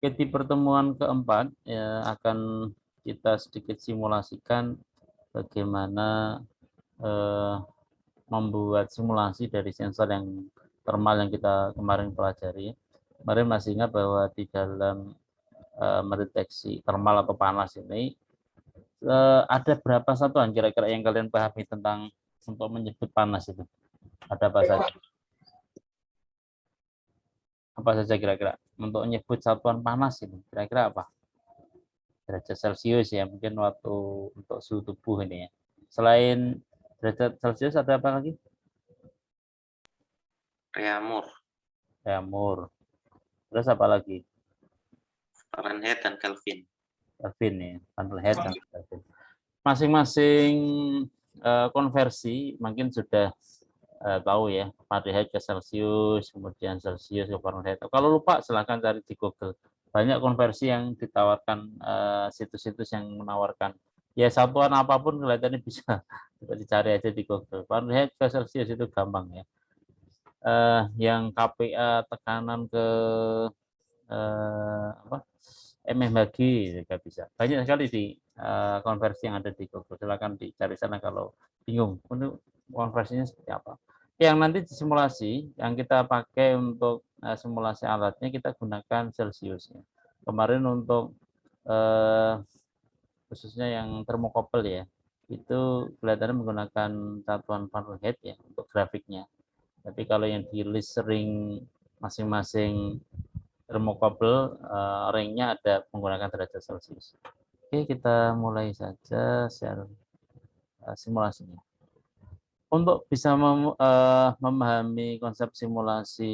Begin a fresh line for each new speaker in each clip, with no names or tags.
Oke, di pertemuan keempat ya, akan kita sedikit simulasikan bagaimana membuat simulasi dari sensor yang thermal yang kita kemarin pelajari. Kemarin masih ingat bahwa di dalam mendeteksi thermal atau panas ini ada berapa satuan kira-kira yang kalian pahami tentang untuk menyebut panas itu? Ada apa saja? Apa saja kira-kira? Untuk menyebut satuan panas itu, kira-kira apa? Derajat Celcius ya, mungkin waktu untuk suhu tubuh ini ya. Selain derajat Celcius ada apa lagi?
Reaumur,
Reaumur. Terus apa lagi?
Fahrenheit, dan Kelvin.
Kelvin ya, Fahrenheit dan Kelvin. Masing-masing konversi mungkin sudah tahu ya, Fahrenheit ke Celcius, kemudian Celcius ke Fahrenheit. Kalau lupa silahkan cari di Google. Banyak konversi yang ditawarkan, situs-situs yang menawarkan. Ya satuan apapun kelihatannya bisa dicari aja di Google. Fahrenheit ke Celcius itu gampang ya. Yang KPA tekanan ke apa, mmHg juga bisa. Banyak sekali di konversi yang ada di Google. Silakan dicari sana kalau bingung. Untuk konversinya seperti apa. Yang nanti disimulasi, yang kita pakai untuk simulasi alatnya kita gunakan Celsius. Ya. Kemarin untuk khususnya yang termokopel ya, itu kelihatannya menggunakan satuan Fahrenheit ya untuk grafiknya. Tapi kalau yang di list ring masing-masing termokabel ringnya ada menggunakan derajat Celcius. Oke, kita mulai saja share simulasinya. Untuk bisa memahami konsep simulasi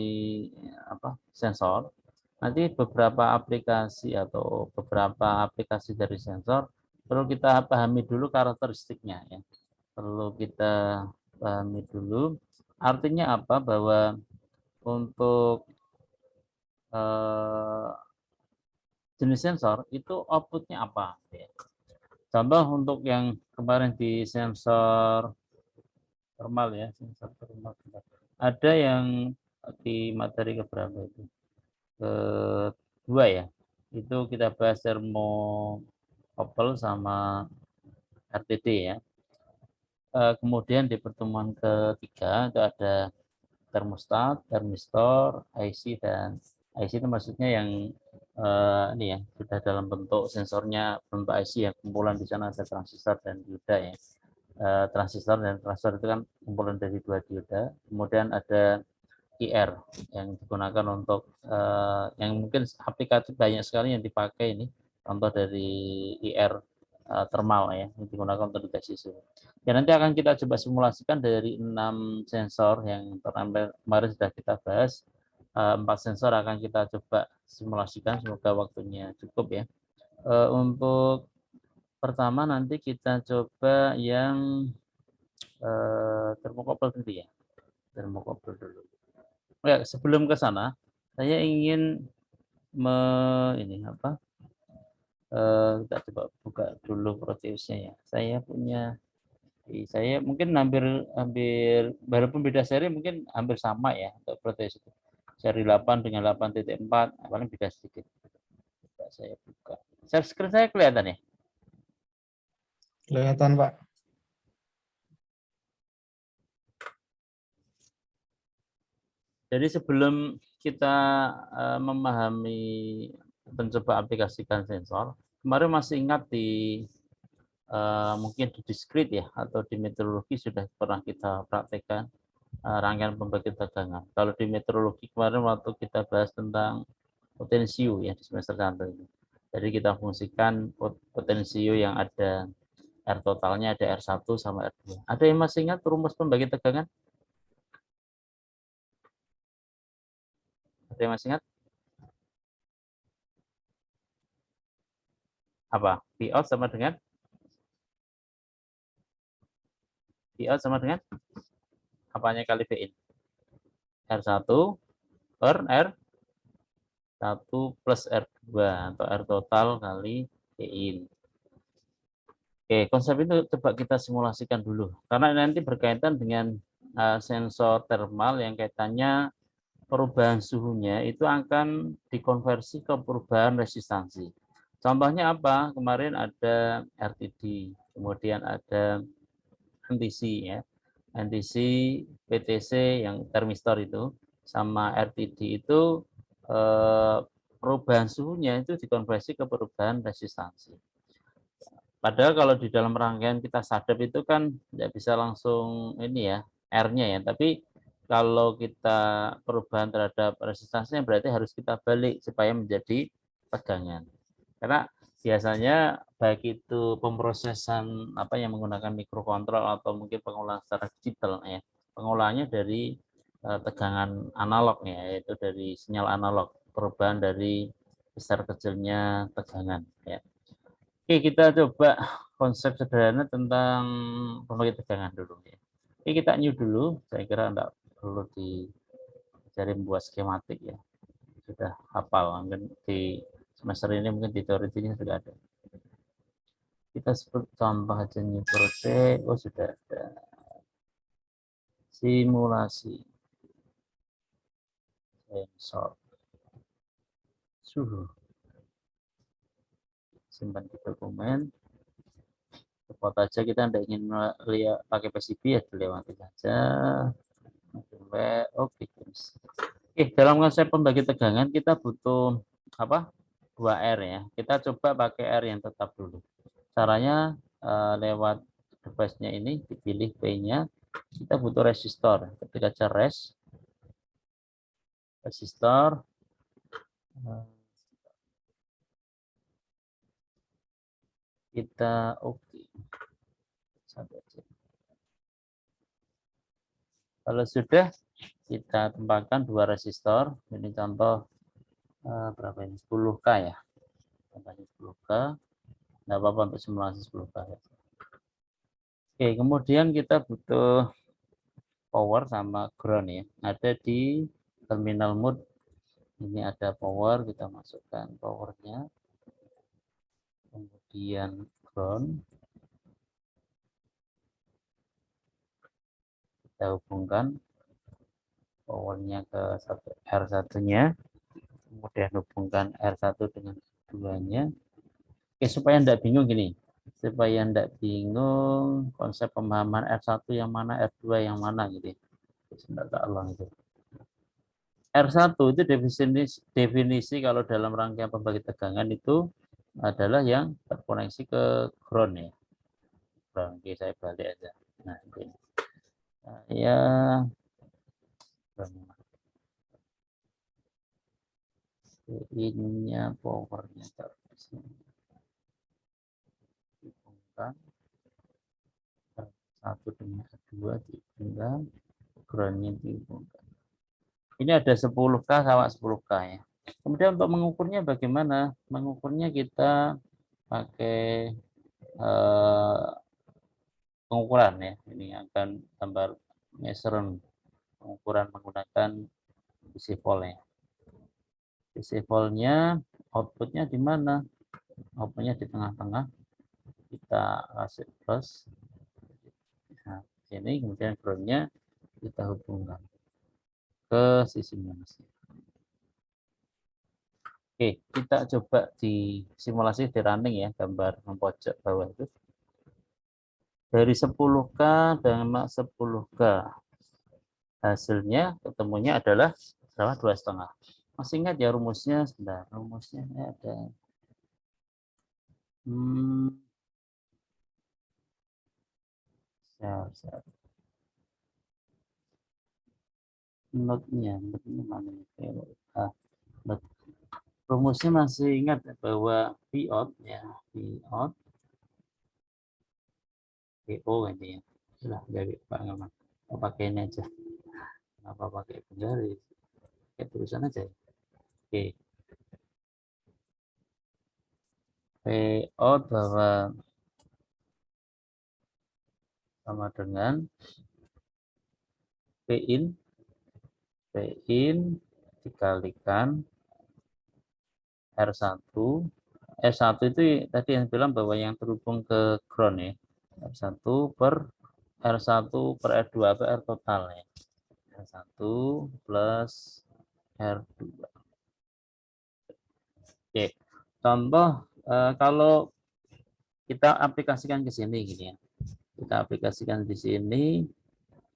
sensor, nanti beberapa aplikasi atau beberapa aplikasi dari sensor perlu kita pahami dulu karakteristiknya ya. Perlu kita pahami dulu artinya apa, bahwa untuk jenis sensor itu outputnya apa ya. Contoh untuk yang kemarin di sensor thermal ya, sensor thermal. Ada yang di materi keberapa itu? Kedua ya. Itu kita bahas thermocouple sama RTD ya. Kemudian di pertemuan ketiga itu ada termostat, termistor, IC, dan IC itu maksudnya yang ini ya, sudah dalam bentuk sensornya bentuk IC ya, kumpulan di sana ada transistor dan dioda ya. Transistor dan transistor itu kan kumpulan dari dua dioda. Kemudian ada IR yang digunakan untuk yang mungkin aplikatif banyak sekali yang dipakai ini. Contoh dari IR thermal ya, yang digunakan untuk deteksi suhu. Ya nanti akan kita coba simulasikan dari 6 sensor yang kemarin sudah kita bahas. 4 sensor akan kita coba simulasikan, semoga waktunya cukup ya. Untuk pertama nanti kita coba yang termokopel dulu ya. Termokopel dulu. Ya, sebelum ke sana, saya ingin ini apa? Kita coba buka dulu Proteusnya ya. Saya mungkin hampir hampir walaupun beda seri mungkin hampir sama ya untuk Proteus itu. Seri 8 dengan 8.4 paling beda sedikit. Coba saya buka. Share screen saya kelihatan ya?
Kelihatan, Pak.
Jadi sebelum kita memahami mencoba aplikasikan sensor, kemarin masih ingat di mungkin di diskrit ya atau di meteorologi sudah pernah kita praktekkan rangkaian pembagi tegangan. Kalau di meteorologi kemarin waktu kita bahas tentang potensio ya di semester 1 ini. Jadi kita fungsikan potensio yang ada R totalnya ada R1 sama R2. Ada yang masih ingat rumus pembagi tegangan? Ada yang masih ingat? Apa? V out sama dengan apanya kali V in? R1 per R1 plus R2 atau R total kali V in. Oke, konsep itu coba kita simulasikan dulu. Karena nanti berkaitan dengan sensor thermal yang kaitannya perubahan suhunya itu akan dikonversi ke perubahan resistansi. Contohnya apa? Kemarin ada RTD, kemudian ada NTC ya. NTC, PTC yang termistor itu sama RTD itu perubahan suhunya itu dikonversi ke perubahan resistansi. Padahal kalau di dalam rangkaian kita sadap itu kan tidak bisa langsung ini ya, R-nya ya, tapi kalau kita perubahan terhadap resistansinya berarti harus kita balik supaya menjadi tegangan. Karena biasanya baik itu pemrosesan apa yang menggunakan mikrokontrol atau mungkin pengolahan secara digital ya, pengolahannya dari tegangan analog ya, yaitu dari sinyal analog, perubahan dari besar kecilnya tegangan ya. Oke, kita coba konsep sederhana tentang pembangkit tegangan dulu ya. Oke, kita new dulu. Saya kira enggak perlu dicari membuat skematik ya. Sudah hafal, mungkin di semester ini mungkin di teorinya sudah ada. Kita sebut contoh aja new project. Oh, sudah ada. Simulasi sensor suhu. Simpan di dokumen. Support aja, kita tidak ingin lihat pakai PCB ya, dilewati saja. Oke, dalam konsep pembagi tegangan kita butuh apa? 2R ya. Kita coba pakai R yang tetap dulu. Caranya lewat device-nya ini, dipilih P-nya, kita butuh resistor. Ketika cari resistor, kita oke. Kalau sudah, kita tempatkan 2 resistor. Ini contoh berapa ini? 10K ya. Contohnya 10K. Nggak apa-apa untuk simulasi 10K ya. Oke, kemudian kita butuh power sama ground ya. Ada di terminal mode. Ini ada power, kita masukkan powernya. Kemudian ground. Kita hubungkan powernya ke R1-nya. Kemudian hubungkan R1 dengan R2-nya. Oke, supaya tidak bingung gini. Supaya tidak bingung konsep pemahaman R1 yang mana, R2 yang mana gitu. Sebentar itu. R1 itu definisi kalau dalam rangkaian pembagi tegangan itu adalah yang terkoneksi ke ground ya. Ground. Oke, saya balik aja. Nah, ini. Ya ininya powernya terus dihubungkan satu dengan dua dihubungkan, groundnya dihubungkan. Ini ada 10K sama 10K ya. Kemudian untuk mengukurnya bagaimana? Mengukurnya kita pakai pengukuran ya. Ini akan gambar measuring pengukuran menggunakan DC volt ya. DC voltnya outputnya di mana? Outputnya di tengah-tengah. Kita kasih plus. Nah, sini kemudian groundnya kita hubungkan ke sisi minusnya. Oke, kita coba di simulasi di running ya, gambar pojok bawah itu. Dari 10K dan 10K. Hasilnya ketemunya adalah 2,5. Masih ingat ya rumusnya? Sebentar, rumusnya ada. Notnya mana? Rumusnya masih ingat bahwa Vout ya, Vout PO ini ya. Sudah dari pengalaman. Pakai ini aja. Apa pakai penggaris? Pakai tulisan aja. Oke. Vout bahwa sama dengan Pin dikalikan R1. R1 itu tadi yang bilang bahwa yang terhubung ke ground ya. R1 per R1 per R2 atau R total ya. R1 plus R2. Oke, contoh kalau kita aplikasikan ke sini gini ya. Kita aplikasikan di sini,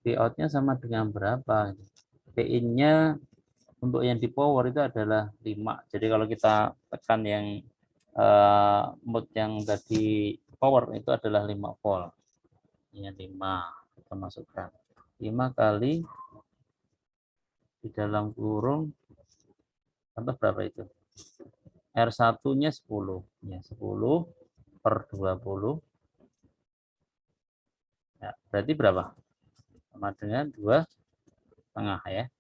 Vout-nya sama dengan berapa? P-in-nya untuk yang di power itu adalah 5. Jadi kalau kita tekan yang mode yang tadi power itu adalah 5 volt. Ini 5 kita masukkan. 5 kali di dalam kurung contoh berapa itu? R1-nya 10. Ya, 10 per 20. Ya, berarti berapa? Sama dengan 2,5 ya.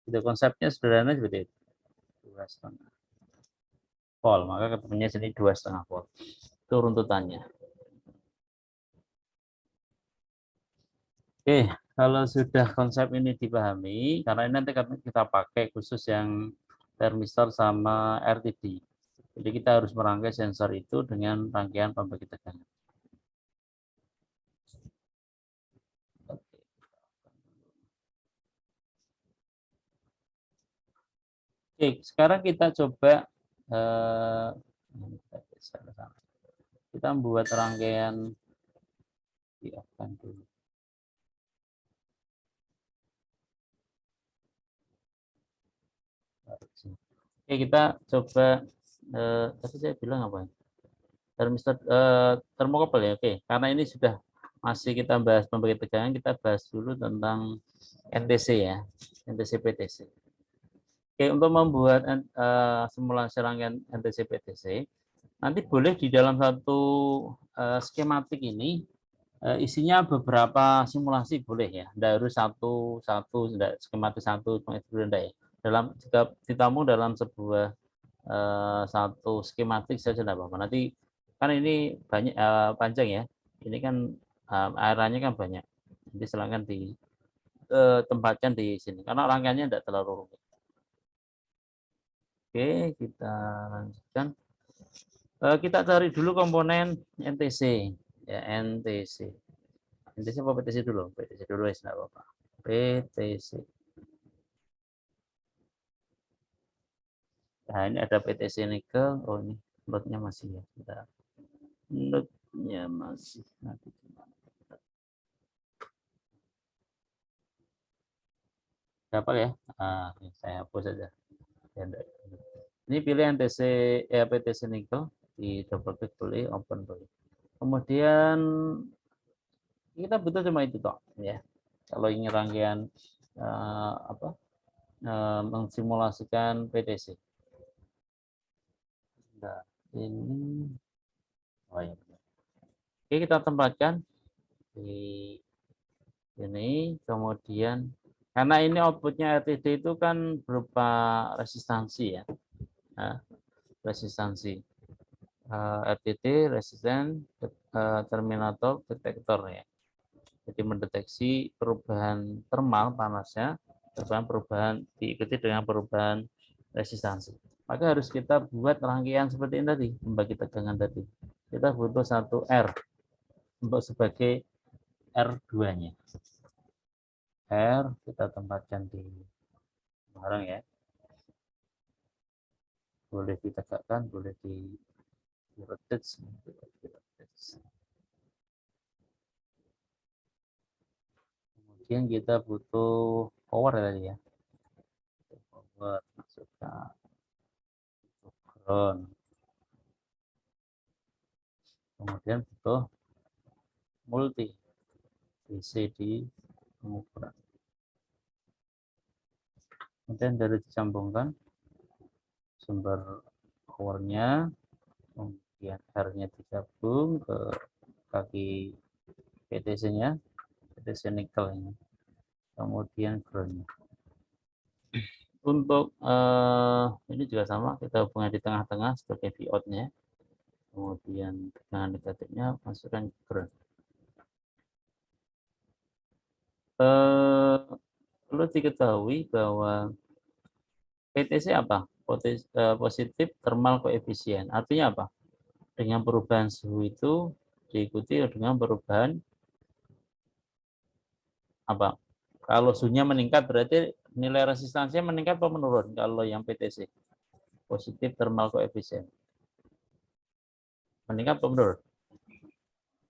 Itu konsepnya sederhana seperti itu. 2,5 volt. Maka ketemunya sini 2,5 volt. Itu runtutannya. Oke, kalau sudah konsep ini dipahami, karena ini nanti kita pakai khusus yang termistor sama RTD. Jadi kita harus merangkai sensor itu dengan rangkaian pembagi tegangan. Oke, sekarang kita coba kita membuat rangkaian dulu. Oke, kita coba tadi saya bilang apa? Termistor termokopel ya. Oke, karena ini sudah masih kita bahas pembagi tegangan, kita bahas dulu tentang NTC ya, NTC PTC. Oke, untuk membuat simulasi rangkaian NTC PTC, nanti boleh di dalam satu skematik ini isinya beberapa simulasi boleh ya, tidak harus satu skematik satu ya. Dalam jika ditamu dalam sebuah satu skematik saja tidak apa-apa. Nanti kan ini banyak panjang ya, ini kan area-nya kan banyak. Jadi silakan ditempatkan di sini karena rangkaiannya tidak terlalu rumit. Oke, kita lanjutkan. Kita cari dulu komponen NTC ya, NTC. NTC apa PTC dulu? PTC dulu ya, tidak apa-apa. PTC. Nah, ini ada PTC nikel. Oh, ini lotnya masih ya. Bentar. Lotnya masih. Nanti dapat ya? Saya hapus saja. Ini pilih NTC PTC nikel, di double click boleh, open boleh. Kemudian kita butuh cuma itu toh ya. Kalau ingin rangkaian mensimulasikan PTC. Nah, ini ya. Oke, kita tempatkan di ini, kemudian karena ini outputnya RTD itu kan berupa resistansi ya, resistansi RTD, resisten terminator detektor ya. Jadi mendeteksi perubahan termal panasnya, perubahan diikuti dengan perubahan resistansi. Maka harus kita buat rangkaian seperti ini tadi, membagi tegangan tadi. Kita butuh satu R untuk sebagai R2-nya. R kita tempatkan di barang ya. Boleh ditegakkan, boleh di rotate. Kemudian kita butuh power tadi ya. Power masukkan ground. Kemudian butuh multi DC di pengukuran. Kemudian dari disambungkan sumber powernya, kemudian R-nya digabung ke kaki PTC-nya, PTC nikel ini. Kemudian ground-nya. Untuk ini juga sama, kita hubungkan di tengah-tengah sebagai Vout-nya. Kemudian tegangan negatifnya masukkan ground. Perlu diketahui bahwa PTC apa? Positif thermal coefficient. Artinya apa? Dengan perubahan suhu itu diikuti dengan perubahan apa? Kalau suhunya meningkat berarti nilai resistansinya meningkat atau menurun kalau yang PTC? Positif thermal coefficient. Meningkat atau menurun?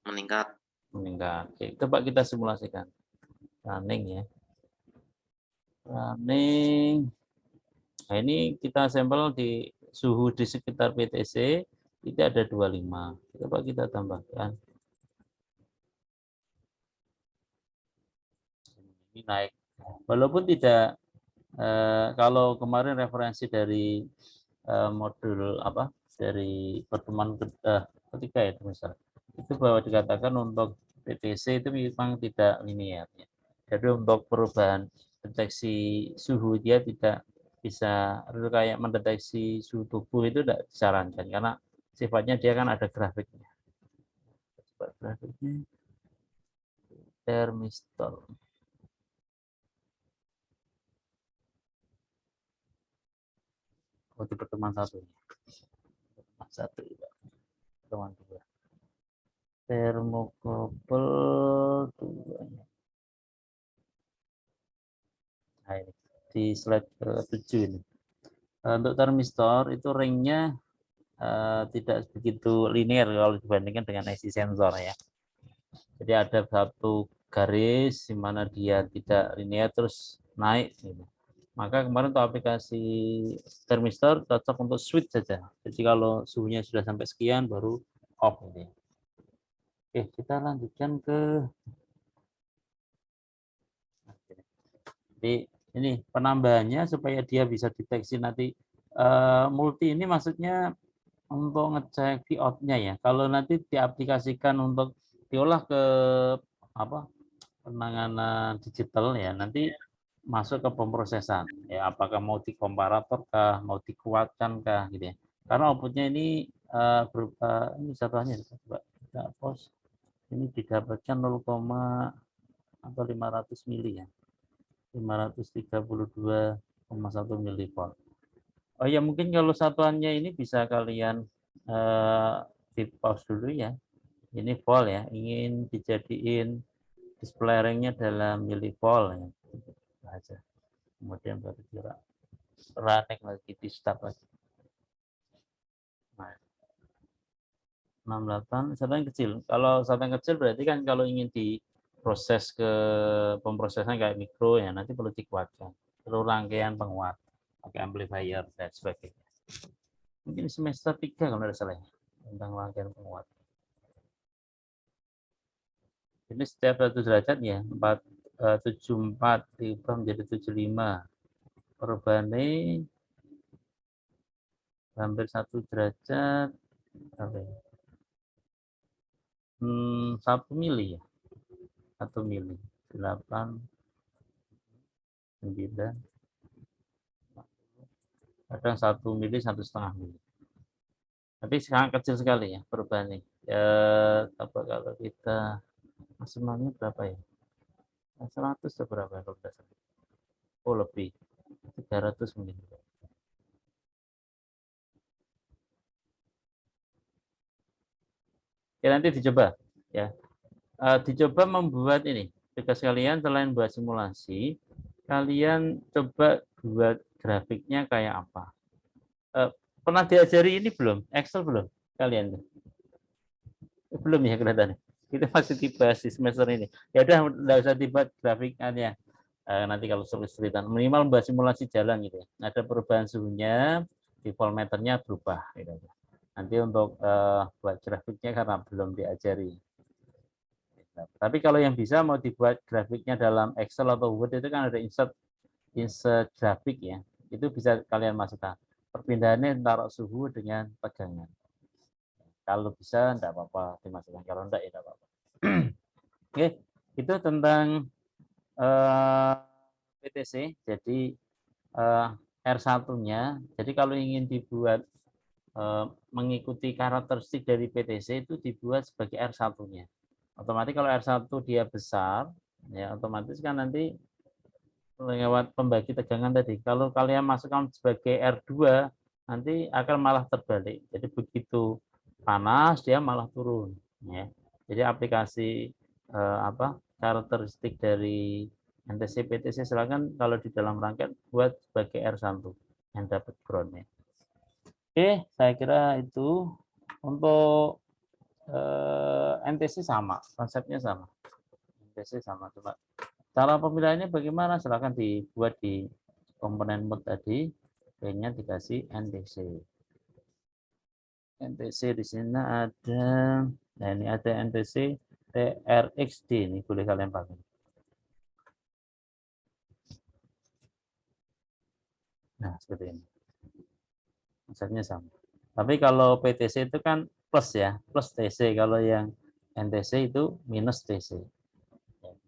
Meningkat.
Meningkat. Oke, coba kita simulasikan. Running ya. Running. Nah, ini kita sampel di suhu di sekitar PTC itu ada 25. Coba kita tambahkan. Ini naik. Walaupun tidak kalau kemarin referensi dari modul apa dari pertemuan ketiga itu misal itu bahwa dikatakan untuk PTC itu memang tidak linear ya. Jadi untuk perubahan deteksi suhu dia tidak bisa kayak mendeteksi suhu tubuh itu tidak disarankan karena sifatnya dia kan ada grafiknya. Coba grafiknya termistor. Oh, di pertemuan satu. Pertemuan satu juga. Pertemuan dua. Termokopel 2. Nah, ini di slide ke-7 ini. Untuk termistor itu ringnya tidak begitu linear kalau dibandingkan dengan IC sensor ya. Jadi ada satu garis di mana dia tidak linear terus naik. Gitu. Maka kemarin untuk aplikasi termistor cocok untuk switch saja. Jadi kalau suhunya sudah sampai sekian baru off. Gitu. Oke, kita lanjutkan ke jadi ini penambahannya supaya dia bisa deteksi nanti multi ini maksudnya untuk ngecek V-out-nya ya. Kalau nanti diaplikasikan untuk diolah ke apa penanganan digital ya nanti masuk ke pemrosesan ya apakah mau dikomparator kah mau dikuatkan kah gitu ya karena outputnya ini berupa ini satuannya coba kita post ini didapatkan 0, atau 500 mili ya 532,1 milivolt. Oh ya mungkin kalau satuannya ini bisa kalian di pause dulu ya. Ini volt ya, ingin dijadiin display ringnya dalam milivolt ya. Aja. Kemudian baru kira running lagi di start lagi. Nah, 68 satuan kecil. Kalau satuan kecil berarti kan kalau ingin diproses ke pemrosesan kayak mikro ya nanti perlu dikuatkan. Perlu rangkaian penguat pakai amplifier dan sebagainya. Mungkin semester 3 kalau tidak salah tentang rangkaian penguat. Ini setiap 1 derajat ya 74 diubah menjadi 75. Perubahannya hampir 1 derajat apa ya? 1 mili ya. 1 mili. 8 9 kadang 1 mili 1,5 mili. Tapi sangat kecil sekali ya perubahannya. Ya, apa kalau kita maksimalnya berapa ya? 100 atau berapa kalau tidak salah? Oh lebih 300 mungkin. Ya nanti dicoba ya. Dicoba membuat ini. Tugas kalian selain buat simulasi, kalian coba buat grafiknya kayak apa. Pernah diajari ini belum? Excel belum? Kalian? Belum ya kelihatannya. Kita masih dibahas di semester ini. Ya udah enggak usah dibuat grafiknya. Nanti kalau kesulitan minimal membuat simulasi jalan gitu ya. Ada perubahan suhunya, di voltmeternya berubah gitu. Nanti untuk buat grafiknya karena belum diajari. Tapi kalau yang bisa mau dibuat grafiknya dalam Excel atau Word itu kan ada insert grafik ya. Itu bisa kalian masukkan. Perpindahannya taruh suhu dengan tegangan. Kalau bisa enggak apa-apa dimasukkan. Kalau enggak ya enggak apa-apa. Oke, itu tentang PTC. Jadi R1-nya. Jadi kalau ingin dibuat mengikuti karakteristik dari PTC itu dibuat sebagai R1-nya. Otomatis kalau R1 dia besar, ya otomatis kan nanti lewat pembagi tegangan tadi. Kalau kalian masukkan sebagai R2, nanti akan malah terbalik. Jadi begitu panas dia malah turun. Ya. Jadi aplikasi karakteristik dari NTC PTC silakan kalau di dalam rangkaian buat sebagai R1 yang dapat groundnya. Oke, saya kira itu untuk NTC sama, konsepnya sama. NTC sama, coba cara pemilihannya bagaimana? Silakan dibuat di komponen mode tadi, P-nya dikasih NTC. NTC di sini ada, nah ini ada NTC TRXD, ini boleh kalian pakai. Nah, seperti ini. Konsepnya sama. Tapi kalau PTC itu kan plus ya, plus TC. Kalau yang NTC itu minus TC.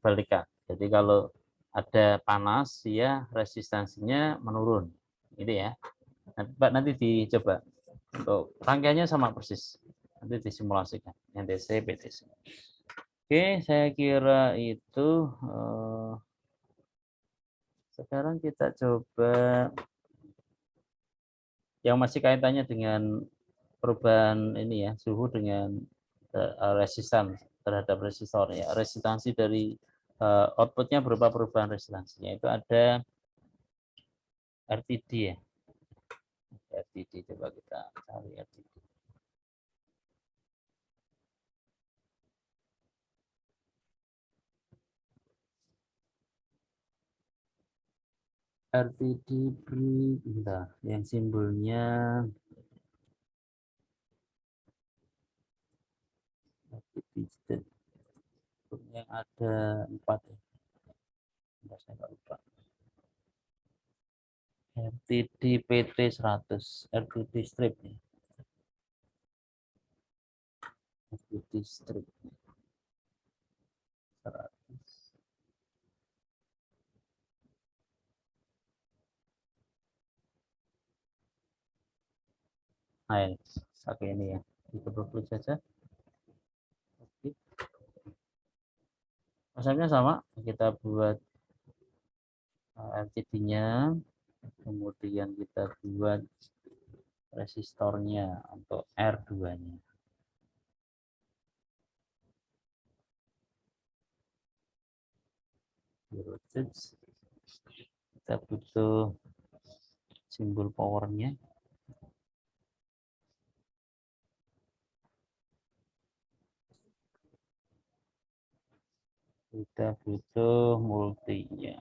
Balikan. Jadi kalau ada panas, ya resistansinya menurun. Ini ya. Nanti dicoba. Untuk rangkaiannya sama persis. Nanti disimulasikan. NTC, PTC. Oke, saya kira itu. Sekarang kita coba yang masih kaitannya dengan perubahan ini ya, suhu dengan resistan terhadap resistor ya. Resistansi dari outputnya berupa perubahan resistansinya. Itu ada RTD ya. RTD, coba kita cari RTD. RTD bentar, yang simbolnya RTD yang ada 4 ya. Bentar, saya nggak lupa. RTD PT 100, RTD strip ya. RTD strip 100. Nah, ini, pakai ini ya. Dikebut saja. Oke. Konsepnya sama, kita buat LCD-nya, kemudian kita buat resistornya untuk R2-nya. Kita butuh simbol powernya. Kita butuh multinya.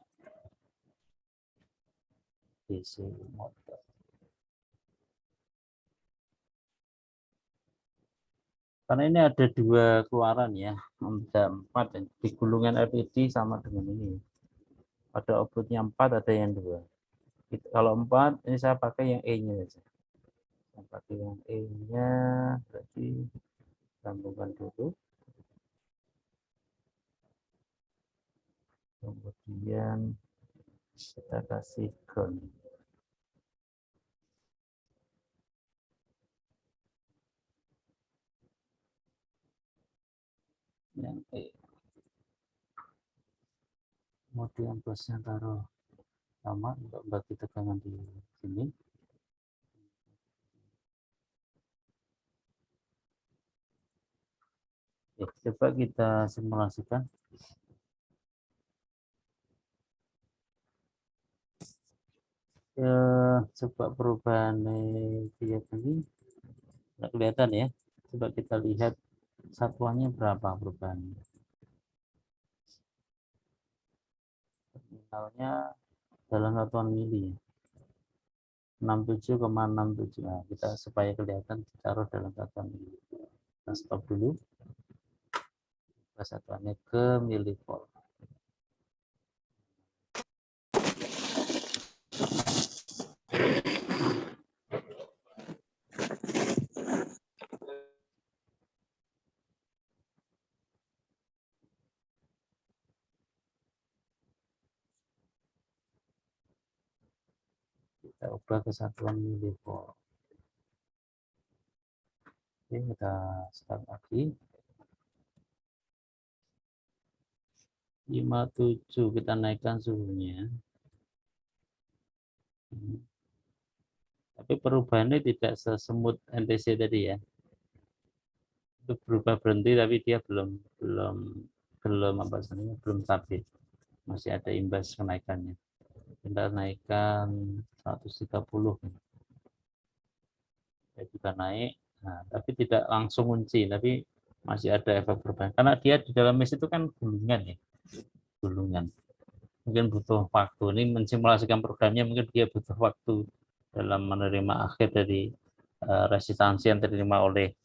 DC motor. Karena ini ada 2 keluaran ya, ada 4 di gulungan LPD sama dengan ini. Ada outputnya 4, ada yang 2. Kalau 4, ini saya pakai yang E-nya saja. Saya pakai yang E-nya, berarti sambungkan dulu. Kemudian kita kasih ground. Yang E. Kemudian plusnya taruh sama untuk bagi tegangan di sini. Oke, coba kita simulasikan. Coba perubahan dia ini nggak kelihatan ya. Coba kita lihat satuannya berapa perubahannya. Terminalnya dalam satuan mili. 67,67. Nah, kita supaya kelihatan taruh dalam satuan mili. Kita stop dulu. Satuannya ke milivolt. Kita ubah ke satuan milivolt. Oke, kita start lagi. 57 kita naikkan suhunya. Tapi perubahannya tidak sesemut NTC tadi ya. Itu berubah berhenti tapi dia belum apa sebenarnya belum stabil. masih ada imbas kenaikannya. Kita naikkan 130 ya juga naik, nah, tapi tidak langsung kunci, tapi masih ada efek perubahan karena dia di dalam mes itu kan gulungan ya, gulungan mungkin butuh waktu. Ini mensimulasikan programnya, mungkin dia butuh waktu dalam menerima akhir dari resistansi yang diterima oleh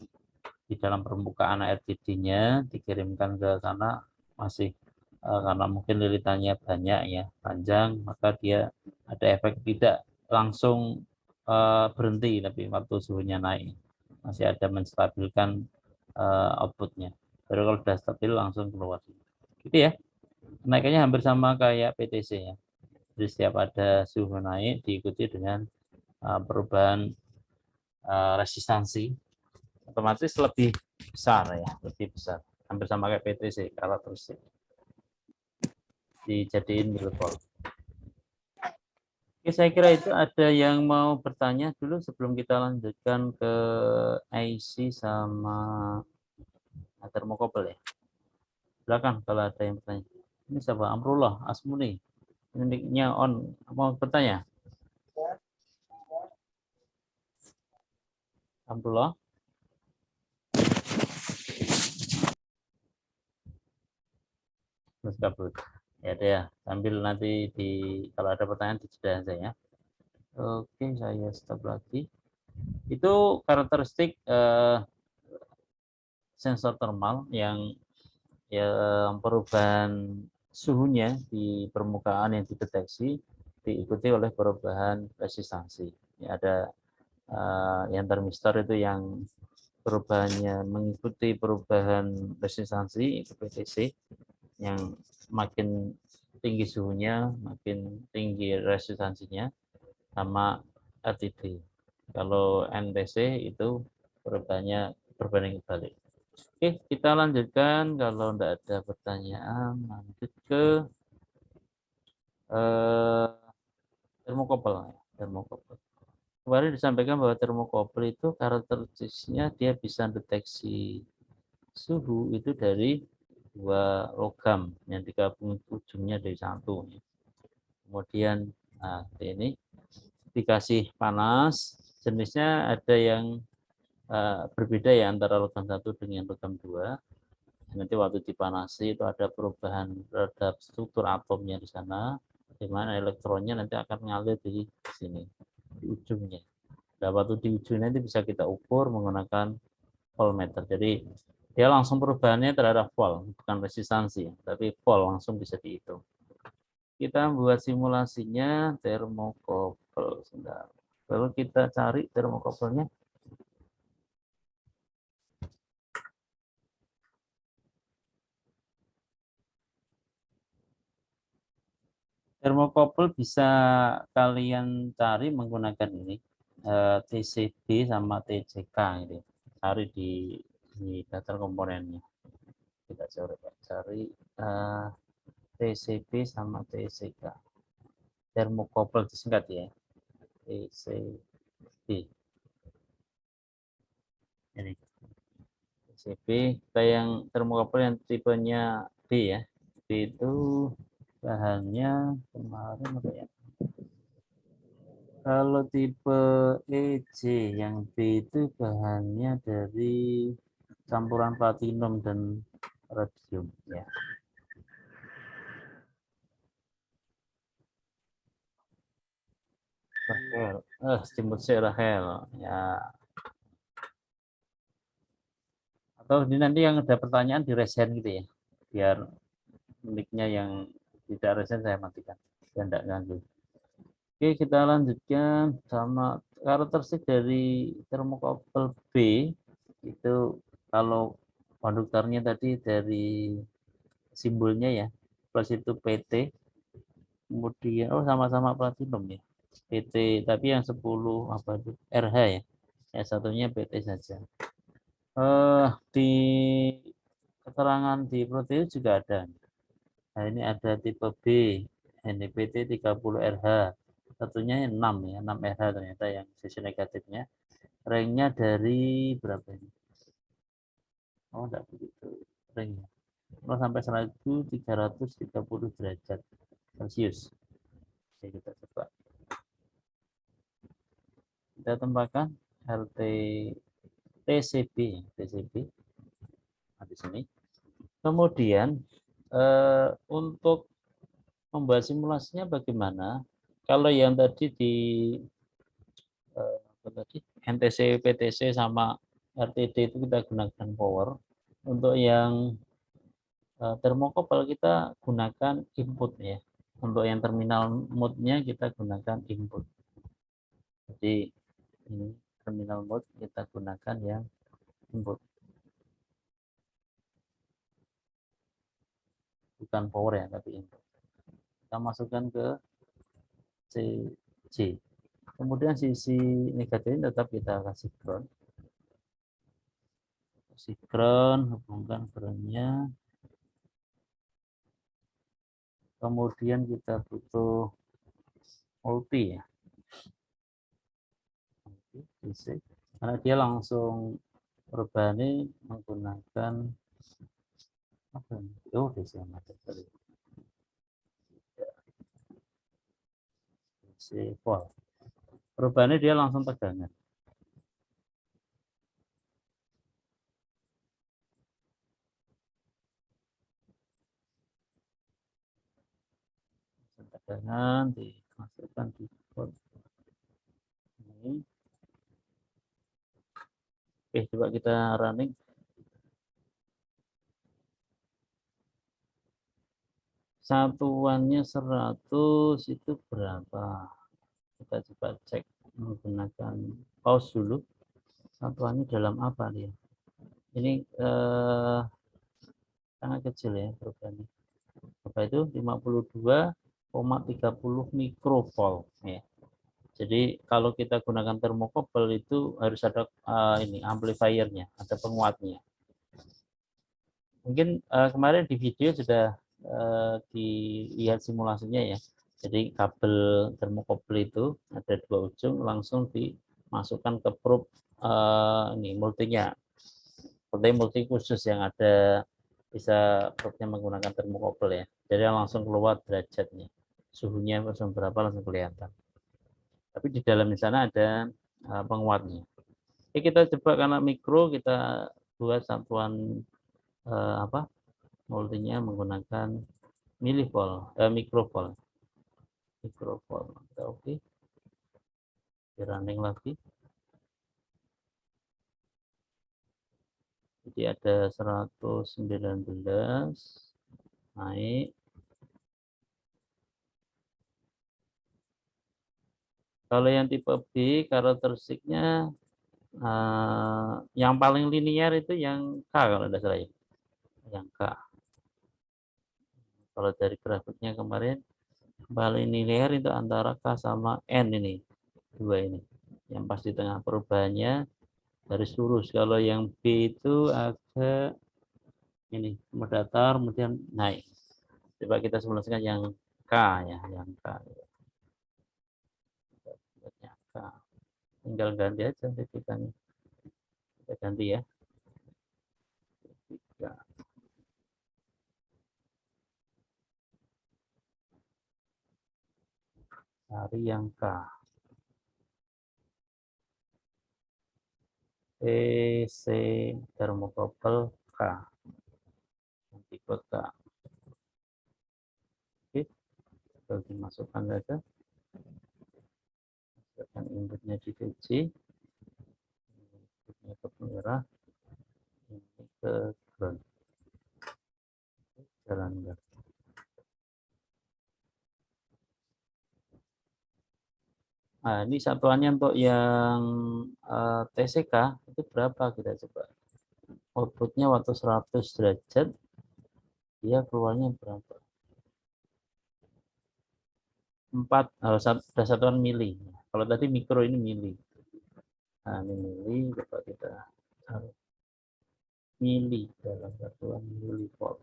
di dalam permukaan RTD-nya dikirimkan ke sana, masih karena mungkin lilitannya banyak ya, panjang, maka dia ada efek tidak langsung berhenti, tapi waktu suhunya naik masih ada menstabilkan outputnya. Baru kalau sudah stabil langsung keluar. Gitu ya. Kenaikannya hampir sama kayak PTC ya. Jadi setiap ada suhu naik diikuti dengan perubahan resistansi, otomatis lebih besar ya, lebih besar. Hampir sama kayak PTC karakteristik. Dijadiin milepol. Oke, saya kira itu ada yang mau bertanya dulu sebelum kita lanjutkan ke IC sama termokopel ya. Silakan kalau ada yang bertanya. Ini siapa? Amrullah Asmuni. Ini mic-nya on. Mau bertanya? Amrullah. Kabut. Ya deh ya. Sambil nanti kalau ada pertanyaan di jeda saya. Oke, saya stop lagi. Itu karakteristik sensor thermal yang perubahan suhunya di permukaan yang dideteksi diikuti oleh perubahan resistansi. Ya, ada yang termistor itu yang perubahannya mengikuti perubahan resistansi itu PTC, yang makin tinggi suhunya makin tinggi resistansinya, sama RTD. Kalau NTC itu perubahannya berbanding kebalik. Oke, kita lanjutkan. Kalau tidak ada pertanyaan, lanjut ke termokopel. Termokopel. Kemarin disampaikan bahwa termokopel itu karakteristiknya dia bisa deteksi suhu itu dari dua logam yang digabung ujungnya dari satu. Kemudian, nah ini dikasih panas, jenisnya ada yang berbeda ya antara logam satu dengan logam dua. Nanti waktu dipanasi itu ada perubahan terhadap struktur atomnya di sana, di mana elektronnya nanti akan ngalir di sini, di ujungnya. Nah, waktu di ujungnya nanti bisa kita ukur menggunakan voltmeter. Jadi dia langsung perubahannya terhadap volt, bukan resistansi, tapi volt langsung bisa dihitung. Kita buat simulasinya termokopel. Lalu kita cari termokopelnya. Termokopel bisa kalian cari menggunakan ini TCB sama TCK ini. Cari di daftar komponennya. Kita cari TCB sama TCK. Termokopel disingkat ya. TCB. Ini TCB. Kita yang termokopel yang tipenya B ya. B itu bahannya kemarin apa ya? Kalau tipe EJ yang B itu bahannya dari campuran platinum dan radium ya. Rahel, jemput si Rahel ya. Atau ini nanti yang ada pertanyaan di resen gitu ya, biar mic-nya yang tidak resen saya matikan, biar tidak ganggu. Oke, kita lanjutkan sama karakteristik dari termokopel B. Itu kalau konduktornya tadi dari simbolnya ya, plus itu PT, kemudian sama-sama platinum ya, PT, tapi yang 10 apa itu RH ya, yang satunya PT saja. Di keterangan di proteus juga ada. Nah, ini ada tipe B, NPT 30 RH, satunya 6 ya, 6 RH ternyata yang sisi negatifnya. Ranknya dari berapa ini? Oh, enggak begitu ranknya. 0 sampai 1330 derajat Celcius. Oke, kita coba. Kita tambahkan RT TCB, nah, di sini. Kemudian untuk membuat simulasinya bagaimana? Kalau yang tadi di NTC, PTC sama RTD itu kita gunakan power. Untuk yang termokopel kita gunakan input ya. Untuk yang terminal mode-nya kita gunakan input. Jadi ini terminal mode kita gunakan yang input. Bukan power ya, tapi input. Kita masukkan ke CJ. Kemudian sisi negatifnya tetap kita kasih ground. Kasih ground, hubungkan groundnya. Kemudian kita butuh multi ya. DC. Karena dia langsung perubahan ini menggunakan apa ini? Oh, DC materi. DC volt. Perubahannya dia langsung tegangan. Tegangan dimasukkan di volt ini. Oke, coba kita running. Satuannya 100 itu berapa? Kita coba cek menggunakan pause dulu. Satuannya dalam apa dia? Ini sangat kecil ya perubahannya. Apa itu? 52,30 mikrovolt ya. Jadi kalau kita gunakan termokopel itu harus ada ini amplifiernya, ada penguatnya. Mungkin kemarin di video sudah dilihat simulasinya ya. Jadi kabel termokopel itu ada dua ujung langsung dimasukkan ke probe ini multinya. Multi khusus yang ada bisa probe-nya menggunakan termokopel ya. Jadi langsung keluar derajatnya. Suhunya langsung berapa langsung kelihatan. Tapi di dalam di sana ada penguatnya. Oke, kita coba karena mikro kita buat satuan multinya menggunakan milivolt, mikrovolt. Oke. Di running lagi. Jadi ada 119 naik. Kalau yang tipe B karakteristiknya yang paling linear itu yang K kalau tidak salah ya. Yang K. Kalau dari grafiknya kemarin paling linear itu antara K sama N ini. Dua ini. Yang pas di tengah perubahannya garis lurus. Kalau yang B itu agak ini datar kemudian naik. Coba kita simulasikan yang K ya, yang K. Tinggal ganti aja tipikannya. Kita ganti ya. Cari yang K. PC termokopel K. Tipe K. Oke, tinggal dimasukkan saja. Masukkan inputnya di DC. Inputnya ke merah. Ini ke ground. Jalankan. Nah, ini satuannya untuk yang TCK itu berapa kita coba. Outputnya waktu 100 derajat dia keluarnya berapa? 4 ada satuan mili. Kalau tadi mikro ini mili. Nah, ini mili, coba kita taruh mili dalam satuan milivolt.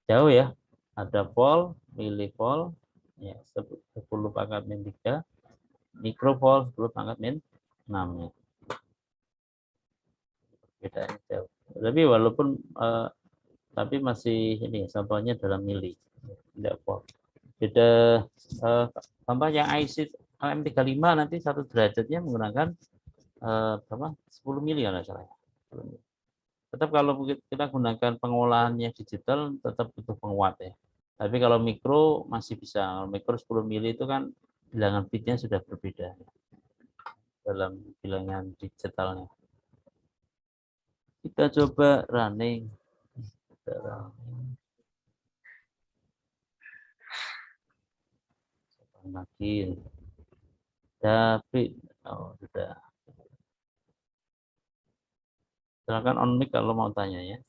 Jauh ya, ada volt, milivolt, ya 10 pangkat min 3, mikrovolt 10 pangkat min 6 ya. Bedanya jauh. Tapi walaupun tapi masih ini contohnya dalam mili, tidak volt. Beda contoh yang IC LM35 nanti 1 derajatnya menggunakan berapa? 10 mili ya salah. Tetap kalau kita gunakan pengolahan yang digital tetap butuh penguat ya. Tapi kalau mikro masih bisa. Kalau mikro 10 mili itu kan bilangan bitnya sudah berbeda ya, dalam bilangan digitalnya. Kita coba running. Lagi. David, oh sudah. Silakan on mic kalau mau tanya ya.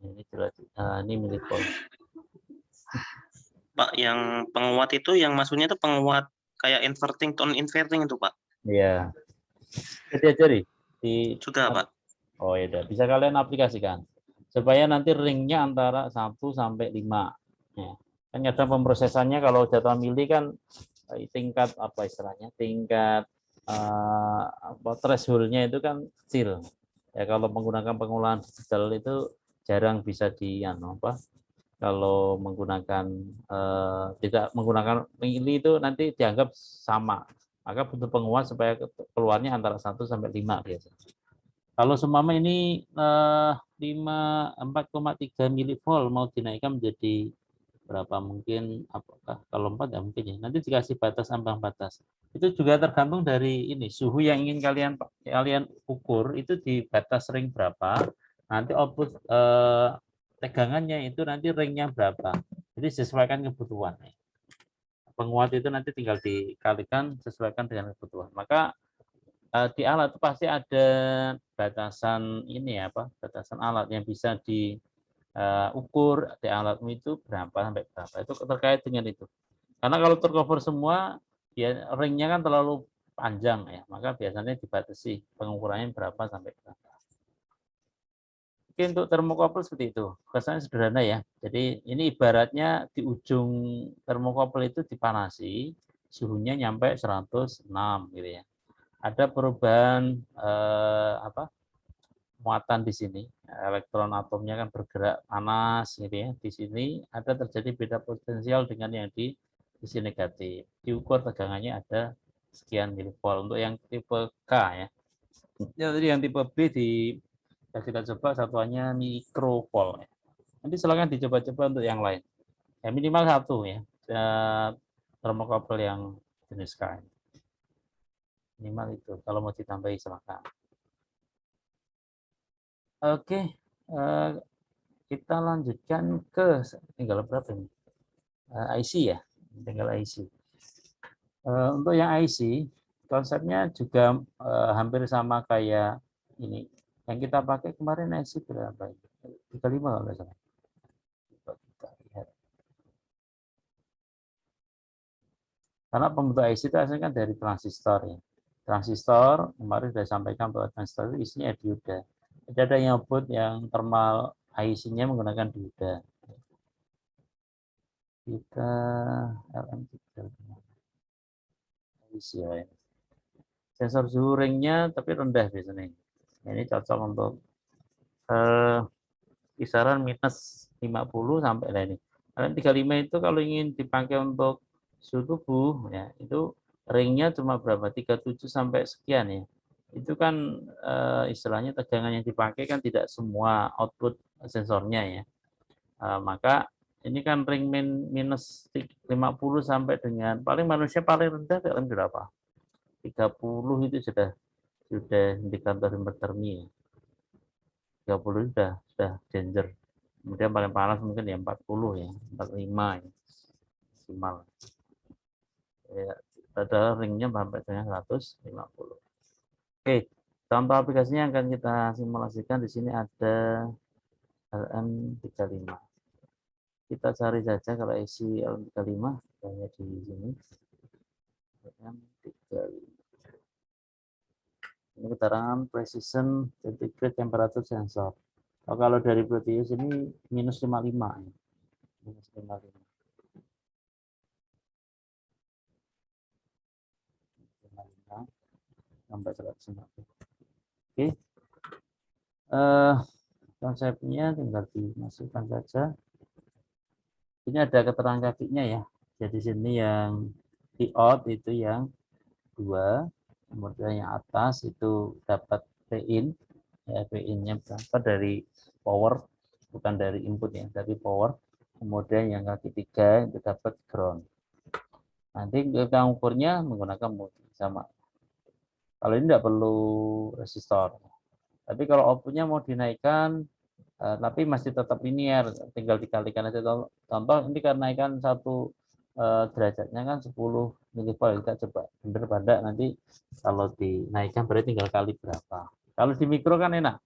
Ini jelas. Ini milik Paul.
Pak, yang penguat itu yang maksudnya itu penguat kayak inverting tone inverting itu, Pak.
Iya. Diajari di
Sudah, Pak.
Oh ya udah, bisa kalian aplikasikan supaya nanti ringnya antara 1 sampai 5 ya. Kan ada pemrosesannya kalau data mili kan tingkat apa istilahnya? Tingkat thresholdnya itu kan kecil. Ya kalau menggunakan pengolahan digital itu jarang bisa di apa? Kalau menggunakan tidak menggunakan mili itu nanti dianggap sama. Maka butuh penguat supaya keluarnya antara 1 sampai 5 biasanya. Kalau seumpama ini 4,3 milivolt mau dinaikkan menjadi berapa mungkin, apakah kalau 4 ya mungkin ya. Nanti dikasih batas ambang batas. Itu juga tergantung dari ini suhu yang ingin kalian ukur itu di batas ring berapa. Nanti output tegangannya itu nanti ringnya berapa. Jadi sesuaikan kebutuhan. Penguat itu nanti tinggal dikalikan sesuaikan dengan kebutuhan. Maka di alat itu pasti ada batasan ini ya, batasan alat yang bisa diukur di alatmu itu berapa sampai berapa, itu terkait dengan itu. Karena kalau tercover semua ya ringnya kan terlalu panjang ya, maka biasanya dibatasi pengukurannya berapa sampai berapa. Oke, untuk termokopel seperti itu, kesannya sederhana ya. Jadi ini ibaratnya di ujung termokopel itu dipanasi, suhunya nyampe 106 gitu ya. Ada perubahan muatan di sini, elektron atomnya kan bergerak panas gitu ya. Di sini ada terjadi beda potensial dengan yang di sisi negatif. Diukur tegangannya ada sekian milivolt untuk yang tipe K ya. Jadi yang tipe B kita coba satuannya mikrovolt. Nanti silakan dicoba-coba untuk yang lain. Ya, minimal 1 ya. Termokabel yang jenis K. Minimal itu. Kalau mau ditambahi silakan. Oke, kita lanjutkan ke tinggal berapa ini? IC ya, tinggal IC. Untuk yang IC, konsepnya juga hampir sama kayak ini. Yang kita pakai kemarin IC berapa? 35 kalau nggak salah. Kita lihat. Karena pembentuk IC itu asalnya kan dari transistor ya. Transistor, kemarin sudah sampaikan bahwa transistor itu isinya dioda. Jadi ada yang output yang thermal IC-nya menggunakan dioda. Kita LM3 ya. Sensor suhu ringnya tapi rendah biasanya. Ini cocok untuk kisaran minus 50 sampai lah ini. LM35 itu kalau ingin dipakai untuk suhu tubuh ya itu ringnya cuma berapa 37 sampai sekian ya. Itu kan istilahnya tegangan yang dipakai kan tidak semua output sensornya ya. Maka ini kan ring minus 50 sampai dengan paling manusia paling rendah dalam berapa? 30 itu sudah indikator hipertermi ya. 30 sudah danger. Kemudian paling panas mungkin ya 40 ya, 45 ya. Maksimal. Ya, padahal ringnya sampai dengan 150. Oke, contoh aplikasinya yang akan kita simulasikan di sini ada LM35. Kita cari saja kalau isi LM35 hanya di sini. LM35. Ini keterangan precision centigrade temperature sensor. Kalau dari Proteus ini minus 55. Minus 55. Sampai 150. Oke. Konsepnya tinggal dimasukkan saja. Ini ada keterangan kakinya ya. Jadi sini yang di out itu yang 2, kemudian yang atas itu dapat P-in, ya P-in-nya berapa dari power, bukan dari input ya, dari power. Kemudian yang kaki 3 itu dapat ground. Nanti kita ukurnya menggunakan multi sama. Kalau ini tidak perlu resistor. Tapi kalau outputnya mau dinaikkan, tapi masih tetap linear, tinggal dikalikan aja. Contoh ini kenaikan 1 derajatnya kan 10 milivolt, kita coba bener pada nanti kalau dinaikkan berarti tinggal kali berapa. Kalau di mikro kan enak,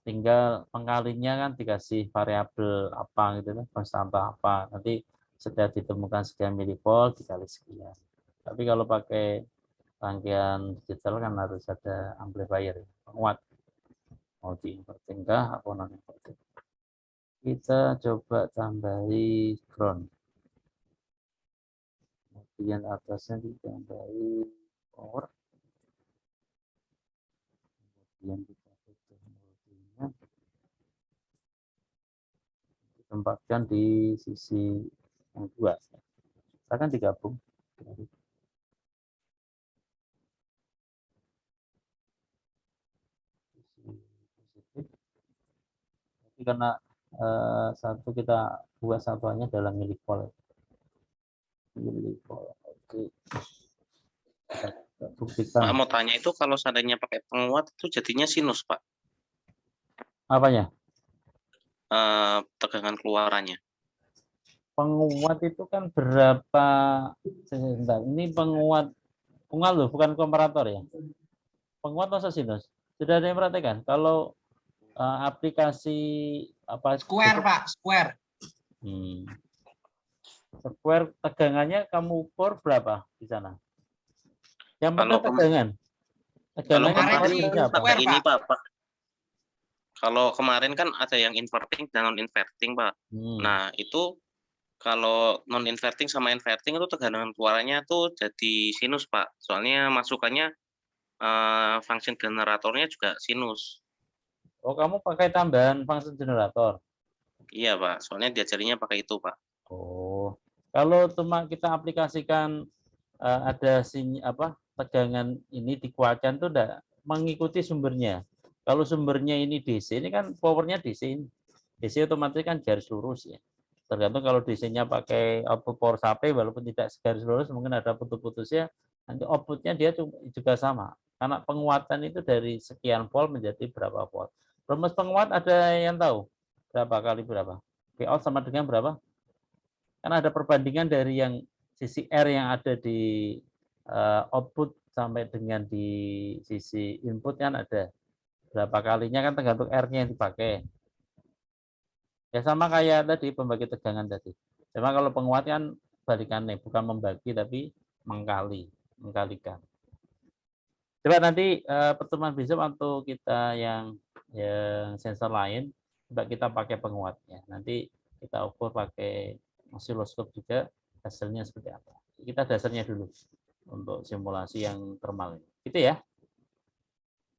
tinggal pengkalinya kan dikasih variabel apa gitu kan, konstanta apa, nanti setelah ditemukan sekian milivolt dikali sekian. Tapi kalau pakai rangkaian digital kan harus ada amplifier, penguat, mau di-inverting kah atau non-inverting. Kita coba tambahi ground. Kemudian atasnya ditambahi power. Kemudian kita tutup multinya. Ditempatkan di sisi yang 2. Kita akan digabung. Tapi karena satu kita buat satuannya dalam milivolt. Oke. Kita buktikan.
Pak, mau tanya itu kalau seandainya pakai penguat itu jadinya sinus, Pak.
Apanya?
Tegangan keluarannya.
Penguat itu kan berapa? Sebentar. Ini penguat loh, bukan komparator ya. Penguat masa sinus. Sudah ada yang perhatikan? Kalau aplikasi apa?
Square, Pak, square.
Square tegangannya kamu ukur berapa di sana? Yang penting
Kalau
tegangan.
kalau
Tegangannya
kemarin
sih,
kan
apa?
pakai
square,
ini,
Pak.
Pak. Kalau kemarin kan ada yang inverting dan non-inverting, Pak. Nah, itu kalau non-inverting sama inverting itu tegangan keluarannya tuh jadi sinus, Pak. Soalnya masukannya function generatornya juga sinus.
Oh, kamu pakai tambahan function generator?
Iya, Pak. Soalnya diajarinya pakai itu, Pak.
Oh, kalau cuma kita aplikasikan ada tegangan ini dikuatkan tuh enggak mengikuti sumbernya. Kalau sumbernya ini DC, ini kan powernya DC. DC otomatis kan garis lurus ya. Tergantung kalau DC-nya pakai output power supply walaupun tidak segaris lurus mungkin ada putus-putusnya, nanti outputnya dia juga sama. Karena penguatan itu dari sekian volt menjadi berapa volt. Rumus penguat ada yang tahu? Berapa kali berapa? Vout sama dengan berapa? Karena ada perbandingan dari yang sisi R yang ada di output sampai dengan di sisi input kan ada berapa kalinya kan tergantung R-nya yang dipakai. Ya sama kayak tadi pembagi tegangan tadi. Cuma kalau penguat kan balikannya, bukan membagi tapi mengkalikan. Coba nanti pertemuan besok untuk kita yang sensor lain, coba kita pakai penguatnya. Nanti kita ukur pakai osiloskop juga hasilnya seperti apa. Kita dasarnya dulu untuk simulasi yang thermal. Gitu ya.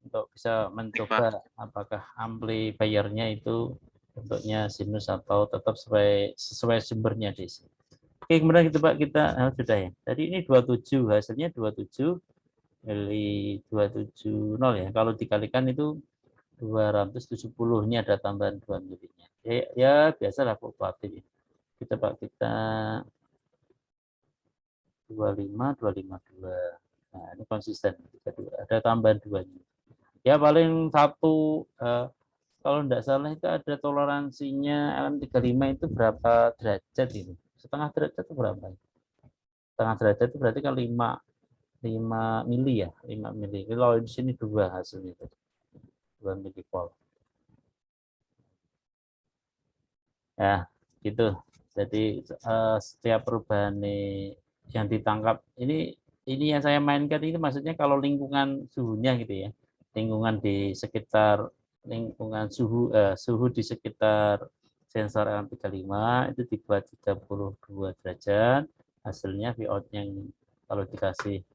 Untuk bisa mencoba apakah amplifiernya itu bentuknya sinus atau tetap sesuai sumbernya DC. Oke, kemudian kita sudah ya. Tadi ini 27, hasilnya 27 dari 270 ya. Kalau dikalikan itu 270, ini ada tambahan 2 milinya. Ya biasalah fluktuatif. Kita 25, 252. Nah, ini konsisten. Ada tambahan 2-nya. Ya paling satu kalau tidak salah itu ada toleransinya LM35 itu berapa derajat ini? Setengah derajat itu berapa? Setengah derajat itu berarti kan 5 mili ya, 5 mili. Kalau di sini 2 hasilnya, 2 milivolt. Ya, gitu. Jadi setiap perubahan yang ditangkap ini yang saya mainkan ini maksudnya kalau lingkungan suhunya gitu ya, lingkungan di sekitar lingkungan suhu di sekitar sensor LM35 itu dibuat 32 derajat, hasilnya Vout yang kalau dikasih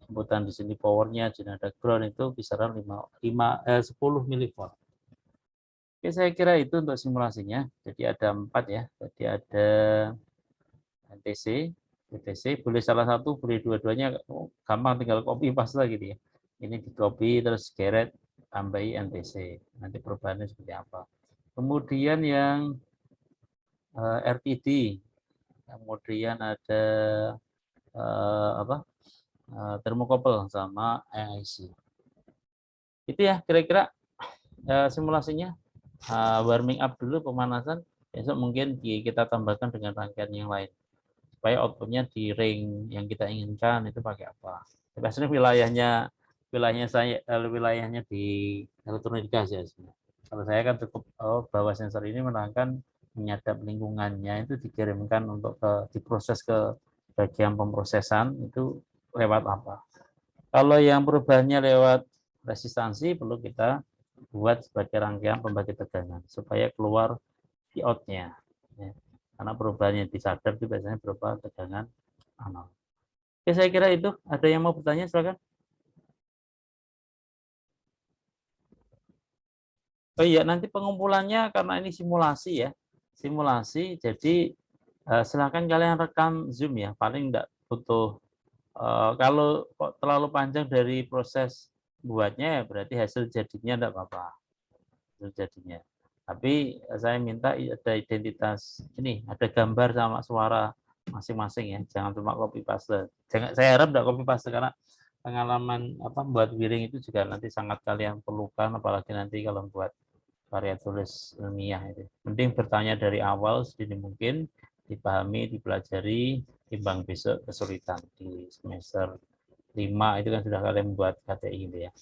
inputan di sini powernya ada ground itu kisaran 10 milivolt. Oke, saya kira itu untuk simulasinya. Jadi ada 4 ya. Jadi ada NTC, BTC, boleh salah satu, boleh dua-duanya, gampang tinggal copy paste gitu ya. Ini di copy terus geret tambahi NTC. Nanti perubahannya seperti apa. Kemudian yang RTD, kemudian ada apa? Thermocouple sama AIC. Itu ya kira-kira simulasinya. Warming up dulu, pemanasan, besok mungkin kita tambahkan dengan rangkaian yang lain supaya outputnya di ring yang kita inginkan itu pakai apa. Biasanya wilayahnya di elektronika sih. Kalau saya kan cukup bahwa sensor ini menerangkan menyadap lingkungannya, itu dikirimkan untuk diproses ke bagian pemrosesan itu lewat apa. Kalau yang perubahannya lewat resistansi, perlu kita buat sebagai rangkaian pembagi tegangan supaya keluar P-out-nya. Ya. Karena perubahannya disadap itu biasanya berupa tegangan analog. Oke, saya kira itu. Ada yang mau bertanya, silakan. Oh iya, nanti pengumpulannya karena ini simulasi ya. Simulasi, jadi silakan kalian rekam Zoom ya. Paling enggak butuh, kalau terlalu panjang dari proses buatnya ya berarti hasil jadinya enggak apa-apa. Hasil jadinya. Tapi saya minta ada identitas ini, ada gambar sama suara masing-masing ya. Jangan cuma copy paste. Saya harap enggak copy paste karena pengalaman buat wiring itu juga nanti sangat kalian perlukan, apalagi nanti kalau buat karya tulis ilmiah itu. Penting bertanya dari awal sedini mungkin, dipahami, dipelajari, timbang besok kesulitan di semester 5 itu kan sudah kalian membuat KTI gitu ya.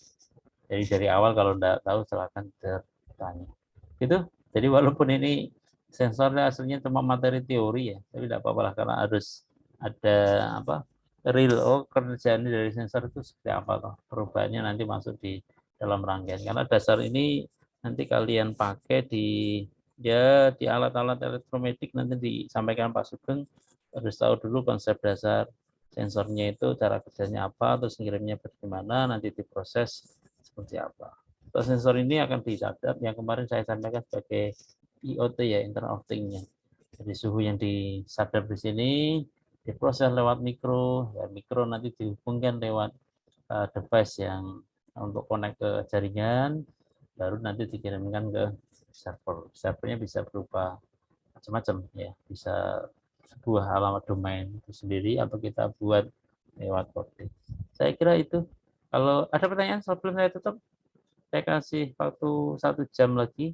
Jadi dari awal kalau tidak tahu silakan bertanya. Gitu. Jadi walaupun ini sensornya aslinya cuma materi teori ya, tapi tidak apa-apa lah karena harus ada real kerjaan dari sensor itu seperti apa toh. Perubahannya nanti masuk di dalam rangkaian. Karena dasar ini nanti kalian pakai di alat-alat elektromedik, nanti disampaikan Pak Sugeng, harus tahu dulu konsep dasar sensornya itu, cara kerjanya apa, terus ngirimnya bagaimana, nanti diproses seperti apa. Untuk sensor ini akan disadap yang kemarin saya sampaikan sebagai IoT ya, Internet of Things-nya. Jadi suhu yang disadap di sini diproses lewat mikro, ya mikro nanti dihubungkan lewat device yang untuk connect ke jaringan, baru nanti dikirimkan ke server. Servernya bisa berupa macam-macam ya, bisa sebuah alamat domain itu sendiri atau kita buat lewat coding. Saya kira itu. Kalau ada pertanyaan sebelum saya tutup, saya kasih waktu 1 jam lagi.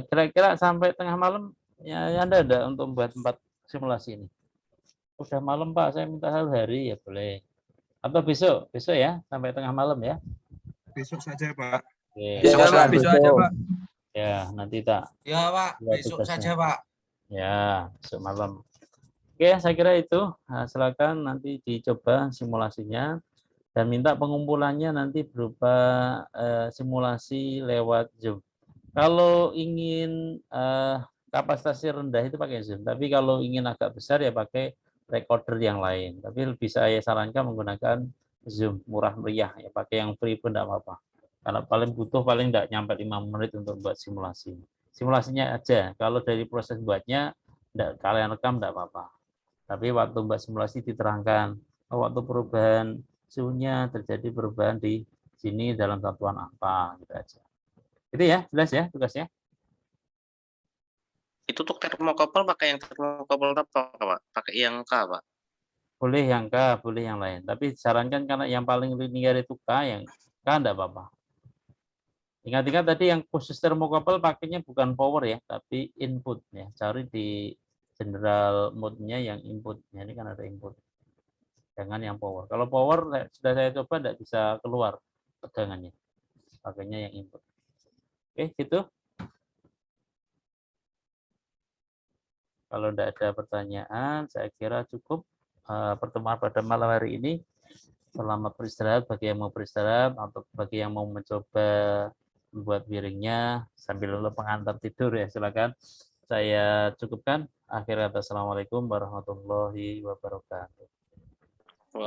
Kira-kira sampai tengah malam ya Anda ada untuk membuat 4 simulasi ini. Udah malam Pak, saya minta 1 hari ya boleh. Atau besok ya sampai tengah malam ya.
Besok saja Pak.
Oke.
Ya Pak, besok aja Pak.
Ya nanti tak.
Ya Pak, besok saja Pak.
Ya besok malam. Oke, saya kira itu. Nah, silakan nanti dicoba simulasinya dan minta pengumpulannya nanti berupa simulasi lewat Zoom. Kalau ingin kapasitasnya rendah itu pakai Zoom, tapi kalau ingin agak besar ya pakai recorder yang lain. Tapi lebih saya sarankan menggunakan Zoom murah meriah ya, pakai yang free pun tidak apa-apa. Karena paling butuh paling tidak nyampe 5 menit untuk buat simulasi. Simulasinya aja. Kalau dari proses buatnya tidak kalian rekam tidak apa-apa. Tapi waktu buat simulasi diterangkan waktu perubahan suhunya terjadi perubahan di sini dalam satuan apa gitu aja. Itu ya, jelas ya tugasnya.
Itu untuk termokopel pakai yang termokopel apa Pak? Pakai yang K Pak?
Boleh yang K, boleh yang lain. Tapi sarankan karena yang paling linear itu K, yang K enggak apa-apa. Ingat-ingat tadi yang khusus termokopel pakainya bukan power ya, tapi input ya. Cari di general mode-nya yang inputnya, ini kan ada input. Jangan yang power. Kalau power sudah saya coba enggak bisa keluar tegangannya. Pakainya yang input. Oke, gitu. Kalau tidak ada pertanyaan, saya kira cukup pertemuan pada malam hari ini. Selamat beristirahat bagi yang mau beristirahat, atau bagi yang mau mencoba membuat wiringnya sambil pengantar tidur ya silakan. Saya cukupkan. Akhir kata, assalamualaikum warahmatullahi wabarakatuh.